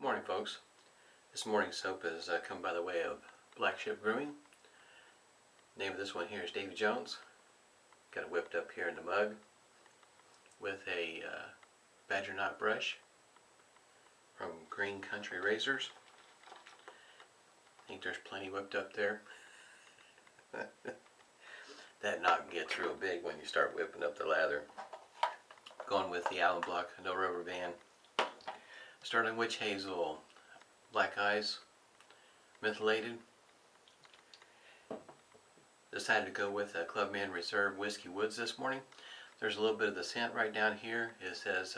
Morning, folks. This morning's soap has come by the way of Black Ship Grooming. Name of this one here is Davy Jones. Got it whipped up here in the mug with a badger knot brush from Green Country Razors. I think there's plenty whipped up there. That knot gets real big when you start whipping up the lather. Going with the Allen Block no rubber band. Sterling Witch Hazel, Black Ice, mentholated. Decided to go with a Clubman Reserve Whiskey Woods this morning. There's a little bit of the scent right down here. It says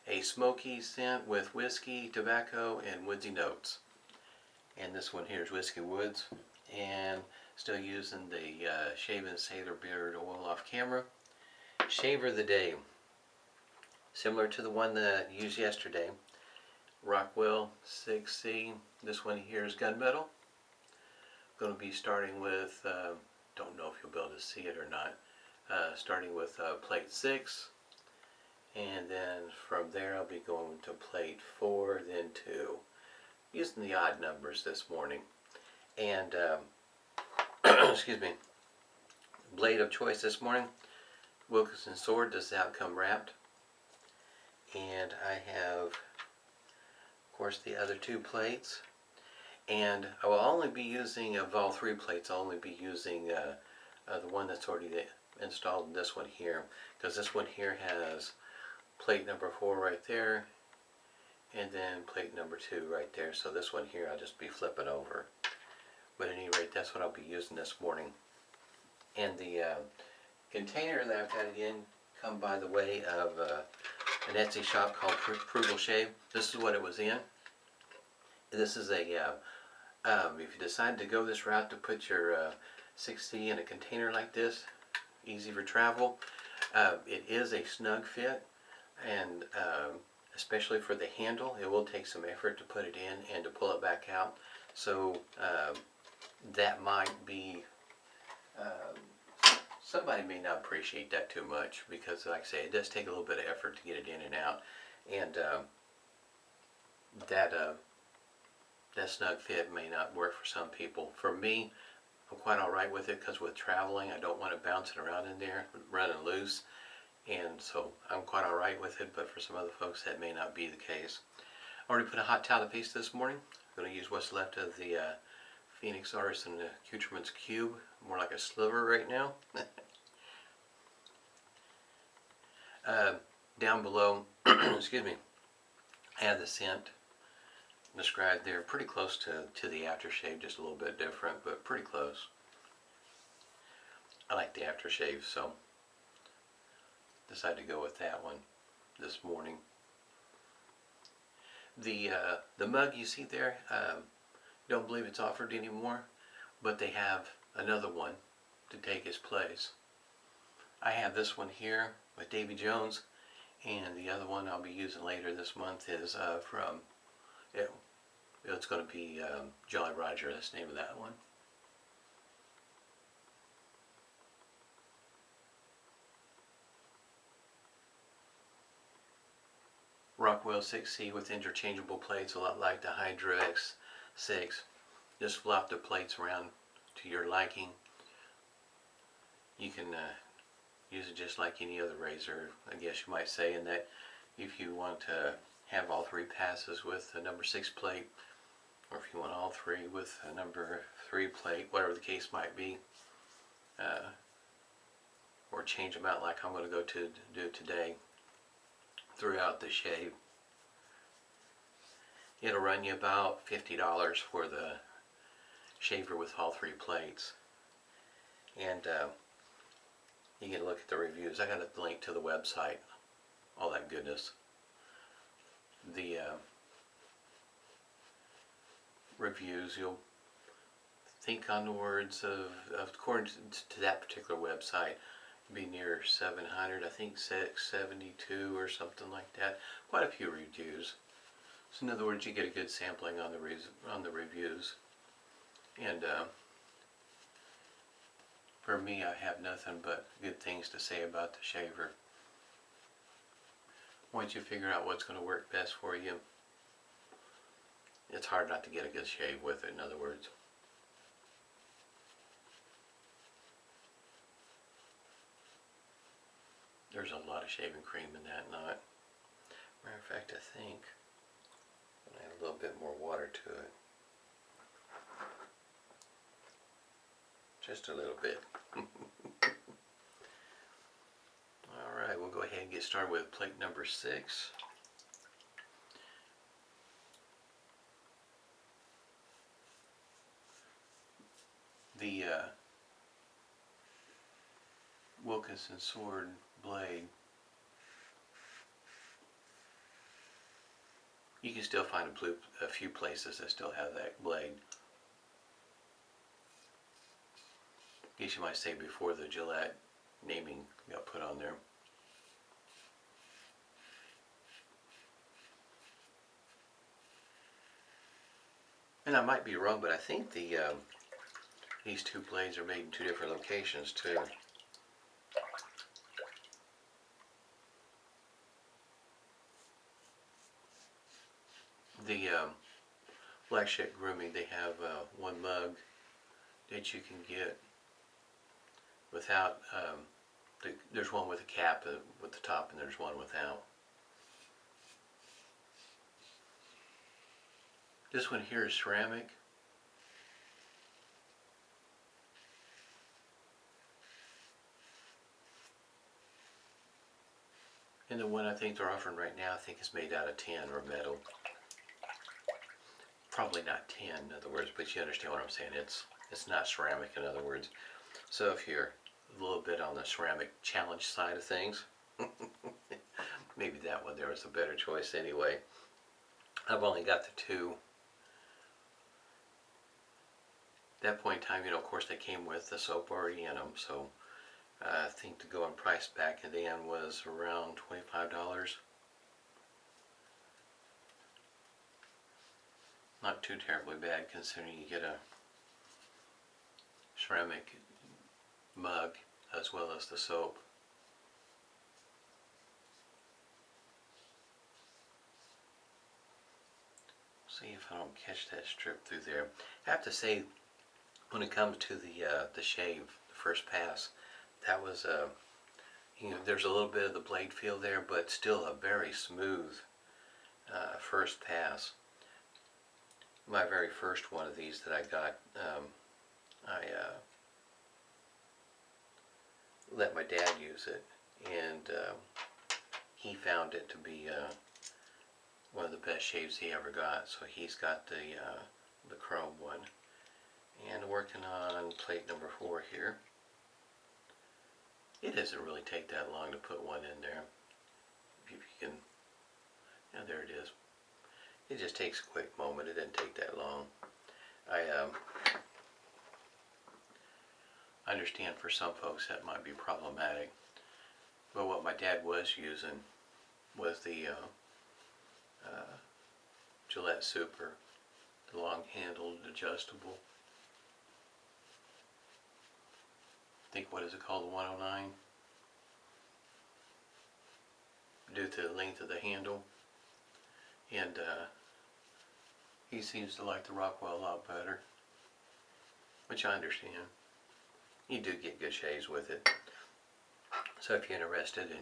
a smoky scent with whiskey, tobacco, and woodsy notes. And this one here is Whiskey Woods, and still using the Shaven Sailor beard oil off camera. Shaver of the day, similar to the one that I used yesterday. Rockwell 6C. This one here is Gunmetal. Going to be starting with, don't know if you'll be able to see it or not, starting with plate 6, and then from there I'll be going to plate 4, then 2, using the odd numbers this morning. And excuse me, blade of choice this morning, Wilkinson sword. This is outcome wrapped. And I have, of course, the other 2 plates. And I will only be using, of all 3 plates, I'll only be using the one that's already installed in this one here. Because this one here has plate number 4 right there, and then plate number 2 right there. So this one here I'll just be flipping over. But at any rate, that's what I'll be using this morning. And the container that I've got it in come by the way of an Etsy shop called Preshave. This is what it was in. This is a, if you decide to go this route to put your 6C in a container like this, easy for travel, it is a snug fit, and especially for the handle, it will take some effort to put it in and to pull it back out. So that might be, somebody may not appreciate that too much, because like I say, it does take a little bit of effort to get it in and out. And that snug fit may not work for some people. For me, I'm quite alright with it, because with traveling I don't want it bouncing around in there, running loose. And so I'm quite alright with it, but for some other folks that may not be the case. I already put a hot towel piece this morning. I'm going to use what's left of the Phoenix Artisan Accoutrements Cube, more like a sliver right now. Down below, excuse me, I have the scent described there, pretty close to the aftershave, just a little bit different, but pretty close. I like the aftershave, so decided to go with that one this morning. The mug you see there, don't believe it's offered anymore, but they have another one to take its place. I have this one here with Davy Jones, and the other one I'll be using later this month is from, it's going to be Jolly Roger. That's the name of that one. Rockwell 6C with interchangeable plates, a lot like the Hydra X6. Just flop the plates around to your liking. You can use it just like any other razor, I guess you might say, in that if you want to have all 3 passes with a number 6 plate, or if you want all 3 with a number 3 plate, whatever the case might be, or change them out like I'm going to go to do today throughout the shave. It'll run you about $50 for the shaver with all 3 plates. And you can look at the reviews. I got a link to the website, all that goodness. The reviews, you'll think on the words of according to that particular website, be near 700, I think 672 or something like that. Quite a few reviews. So in other words, you get a good sampling on the reviews. And for me, I have nothing but good things to say about the shaver. Once you figure out what's going to work best for you, it's hard not to get a good shave with it, in other words. There's a lot of shaving cream in that knot. Matter of fact, I think I'll add a little bit more water to it. Just a little bit. Alright, we'll go ahead and get started with plate number 6. The Wilkinson sword blade, you can still find a few places that still have that blade. I guess you might say before the Gillette naming got put on there. And I might be wrong, but I think these two blades are made in 2 different locations too. The Black Ship Grooming, they have one mug that you can get without, there's one with a cap with the top, and there's one without. This one here is ceramic. And the one I think they're offering right now, I think is made out of tin or metal. Probably not tin, in other words, but you understand what I'm saying. It's not ceramic, in other words. So if you're a little bit on the ceramic challenge side of things, maybe that one there was a better choice anyway. I've only got the 2. At that point in time, you know, of course they came with the soap already in them, so I think the going price back then was around $25. Not too terribly bad considering you get a ceramic mug as well as the soap. See if I don't catch that strip through there. I have to say, when it comes to the shave, the first pass, that was you know, there's a little bit of the blade feel there, but still a very smooth first pass. My very first one of these that I got, I let my dad use it, and he found it to be one of the best shaves he ever got. So he's got the chrome one, and working on plate number 4 here. It doesn't really take that long to put one in there. If you can, yeah, there it is. It just takes a quick moment. It didn't take that long. I understand for some folks that might be problematic, but what my dad was using was the Gillette Super, the long-handled adjustable. I think, what is it called, the 109? Due to the length of the handle. And he seems to like the Rockwell a lot better, which I understand. You do get good shaves with it. So if you're interested in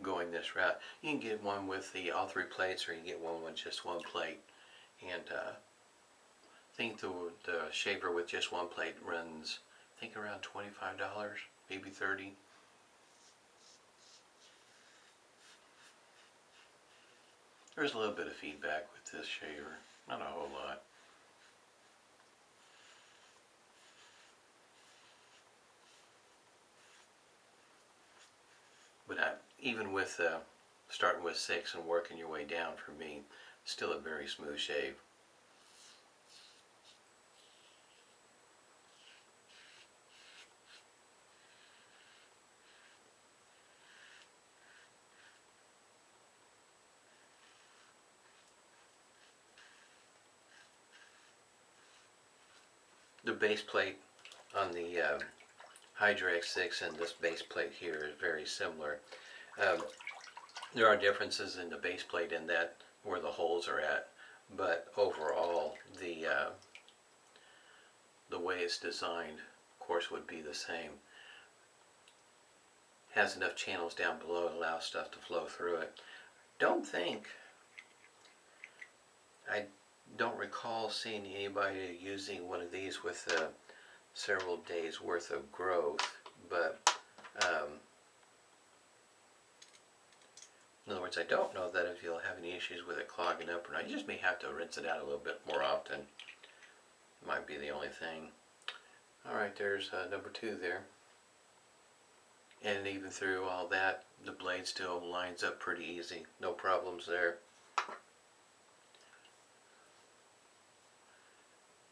going this route, you can get one with all 3 plates, or you can get one with just 1 plate. And I think the shaver with just 1 plate runs, I think, around $25, maybe $30. There's a little bit of feedback with this shaver, not a whole lot. But even with starting with 6 and working your way down, for me, still a very smooth shave. The base plate on the Hydra X6 and this base plate here is very similar. There are differences in the base plate in that where the holes are at. but overall the way it's designed, of course, would be the same. Has enough channels down below to allow stuff to flow through it. I don't recall seeing anybody using one of these with several days worth of growth, but in other words, I don't know that if you'll have any issues with it clogging up or not. You just may have to rinse it out a little bit more often. Might be the only thing. Alright, there's number 2 there. And even through all that, the blade still lines up pretty easy. No problems there.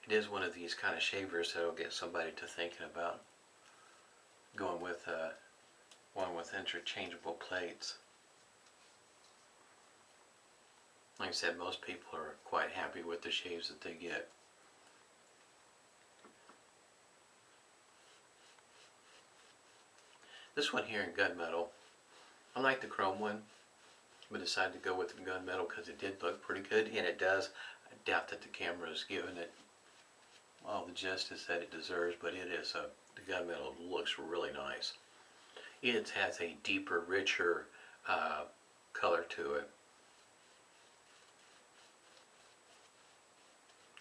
It is one of these kind of shavers that'll get somebody to thinking about going with one with interchangeable plates. Like I said, most people are quite happy with the shaves that they get. This one here in Gunmetal, I like the chrome one, but decided to go with the Gunmetal because it did look pretty good, and it does. I doubt that the camera is giving it all the justice that it deserves, but it is the Gunmetal looks really nice. It has a deeper, richer color to it.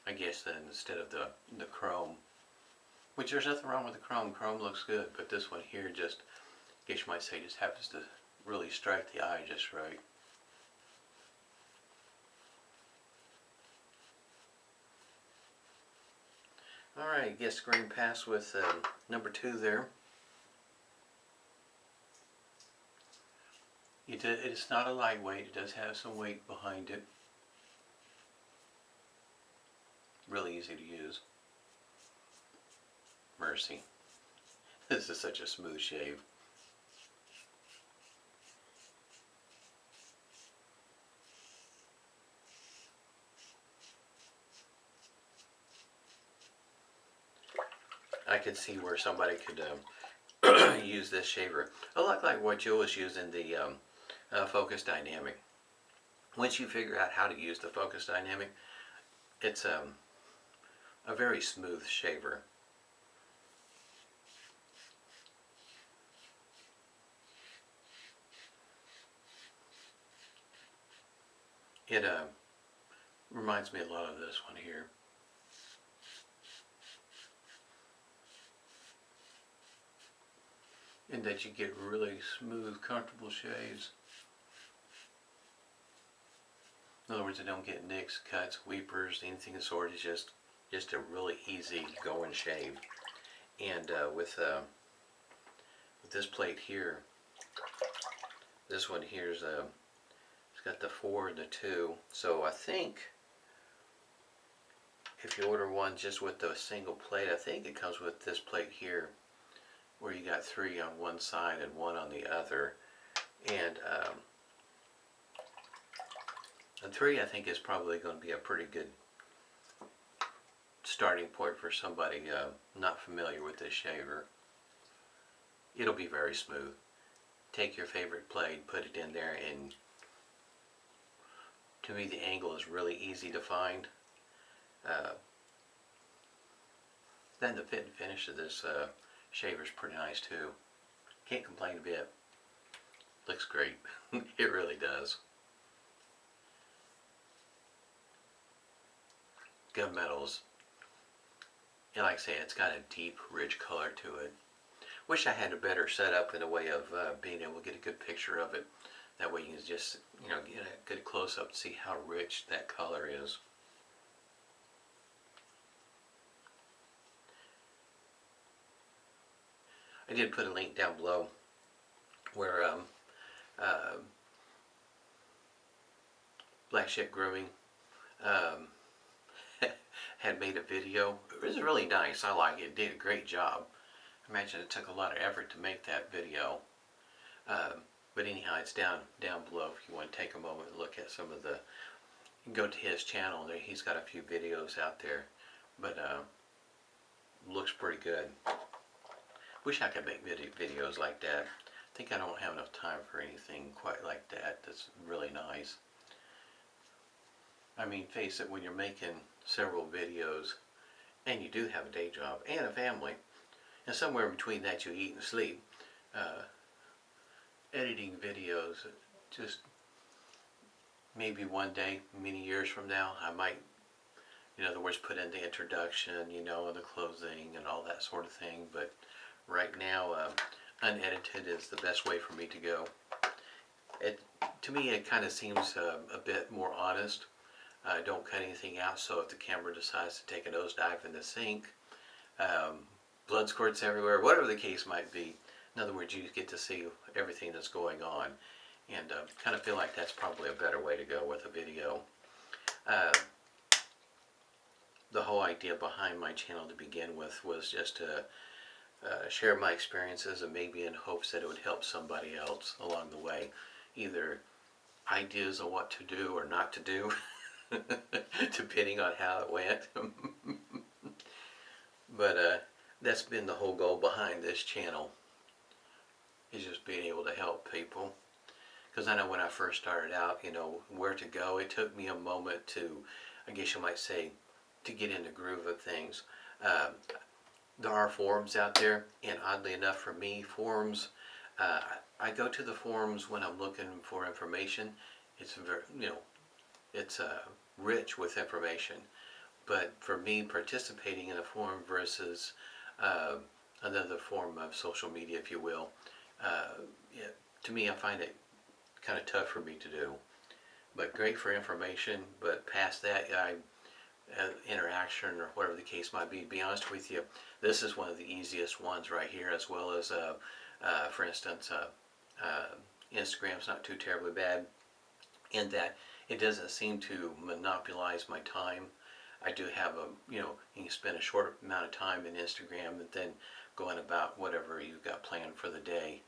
I guess then instead of the chrome, which there's nothing wrong with the chrome. Chrome looks good, but this one here just, I guess you might say, just happens to really strike the eye just right. Alright, guess green pass with number 2 there. It's not a lightweight, it does have some weight behind it. Really easy to use. Mercy. This is such a smooth shave. I could see where somebody could use this shaver. A lot like what Joe was using the Focus Dynamic. Once you figure out how to use the Focus Dynamic, it's a very smooth shaver. It reminds me a lot of this one here. In that you get really smooth, comfortable shaves. In other words, they don't get nicks, cuts, weepers, anything of the sort. It's just a really easy going shave. And with this plate here, this one here's it's got the 4 and the 2. So I think if you order one just with the single plate, I think it comes with this plate here, where you got 3 on one side and 1 on the other. And 3 I think is probably going to be a pretty good starting point for somebody not familiar with this shaver. It'll be very smooth. Take your favorite plate, put it in there, and to me the angle is really easy to find. Then the fit and finish of this shaver is pretty nice too. Can't complain a bit. Looks great. It really does. Gunmetals, and like I say, it's got a deep, rich color to it. Wish I had a better setup in a way of being able to get a good picture of it. That way you can just, get a good close-up to see how rich that color is. I did put a link down below where Black Ship Grooming had made a video. It was really nice. I like it. It did a great job. I imagine it took a lot of effort to make that video. But anyhow, it's down below if you want to take a moment and look at some of the, you can go to his channel. He's got a few videos out there, but looks pretty good. Wish I could make videos like that. I think I don't have enough time for anything quite like that. That's really nice. I mean, face it, when you're making several videos and you do have a day job and a family, and somewhere between that you eat and sleep, editing videos, just maybe one day, many years from now, I might, in other words, put in the introduction, you know, and the closing and all that sort of thing. But right now, unedited is the best way for me to go. To me, it kind of seems a bit more honest. I don't cut anything out, so if the camera decides to take a nosedive in the sink, blood squirts everywhere, whatever the case might be. In other words, you get to see everything that's going on, and kind of feel like that's probably a better way to go with a video. The whole idea behind my channel to begin with was just to share my experiences, and maybe in hopes that it would help somebody else along the way. Either ideas on what to do or not to do, depending on how it went. But that's been the whole goal behind this channel, is just being able to help people. Because I know when I first started out, you know, where to go, it took me a moment to, I guess you might say, to get in the groove of things. There are forums out there, and oddly enough for me, forums, I go to the forums when I'm looking for information. It's very, you know, it's rich with information. But for me, participating in a forum versus another form of social media, if you will, yeah, to me, I find it kind of tough for me to do. But great for information. But past that, interaction or whatever the case might be. To be honest with you, this is one of the easiest ones right here, as well as, for instance, Instagram's not too terribly bad in that it doesn't seem to monopolize my time. I do have a, you know, you can spend a short amount of time in Instagram and then go on about whatever you've got planned for the day.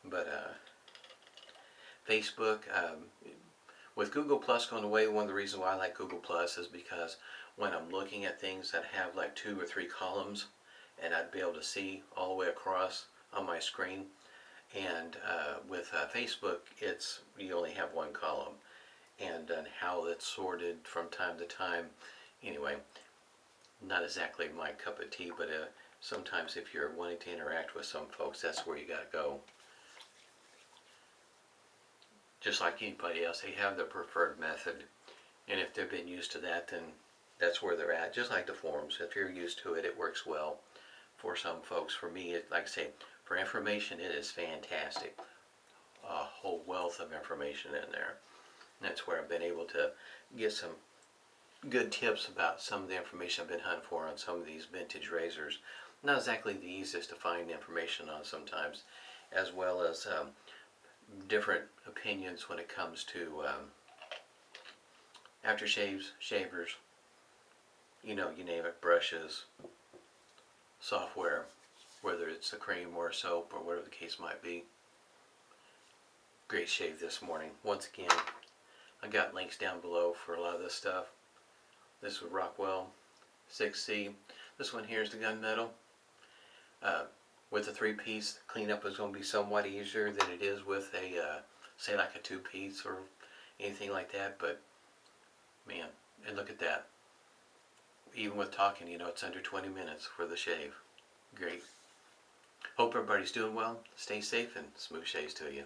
But Facebook, with Google Plus going away, one of the reasons why I like Google Plus is because when I'm looking at things that have like 2 or 3 columns, and I'd be able to see all the way across on my screen. And with Facebook, you only have 1 column, and how it's sorted from time to time. Anyway, not exactly my cup of tea, but sometimes if you're wanting to interact with some folks, that's where you got to go. Just like anybody else, they have their preferred method, and if they've been used to that, then that's where they're at. Just like the forums, if you're used to it, it works well for some folks. For me, like I say, for information, it is fantastic. A whole wealth of information in there. And that's where I've been able to get some good tips about some of the information I've been hunting for on some of these vintage razors. Not exactly the easiest to find information on sometimes, as well as different opinions when it comes to aftershaves, shavers, you know, you name it, brushes, software, whether it's a cream or a soap or whatever the case might be. Great shave this morning. Once again, I got links down below for a lot of this stuff. This was Rockwell 6C. This one here is the Gunmetal. With a 3-piece, cleanup is going to be somewhat easier than it is with a, say like a 2-piece or anything like that. But man, and look at that. Even with talking, you know, it's under 20 minutes for the shave. Great. Hope everybody's doing well. Stay safe and smooth shaves to you.